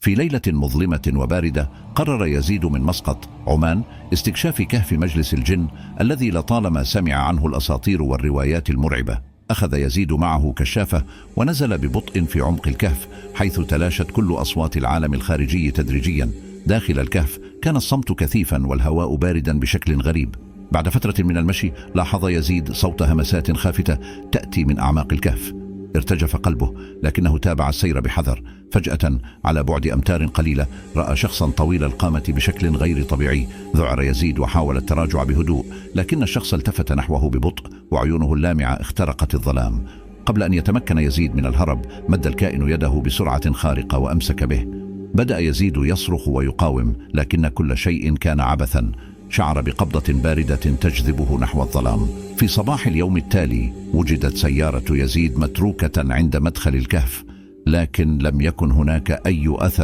في ليلة مظلمة وباردة قرر يزيد من مسقط عمان استكشاف كهف مجلس الجن الذي لطالما سمع عنه الأساطير والروايات المرعبة. أخذ يزيد معه كشافة ونزل ببطء في عمق الكهف، حيث تلاشت كل أصوات العالم الخارجي تدريجيا. داخل الكهف كان الصمت كثيفا والهواء باردا بشكل غريب. بعد فترة من المشي لاحظ يزيد صوت همسات خافتة تأتي من أعماق الكهف. ارتجف قلبه، لكنه تابع السير بحذر. فجأة على بعد أمتار قليلة رأى شخصا طويل القامة بشكل غير طبيعي. ذعر يزيد وحاول التراجع بهدوء، لكن الشخص التفت نحوه ببطء وعيونه اللامعة اخترقت الظلام. قبل أن يتمكن يزيد من الهرب مد الكائن يده بسرعة خارقة وأمسك به. بدأ يزيد يصرخ ويقاوم، لكن كل شيء كان عبثا. شعر بقبضة باردة تجذبه نحو الظلام. في صباح اليوم التالي وجدت سيارة يزيد متروكة عند مدخل الكهف، لكن لم يكن هناك أي أثر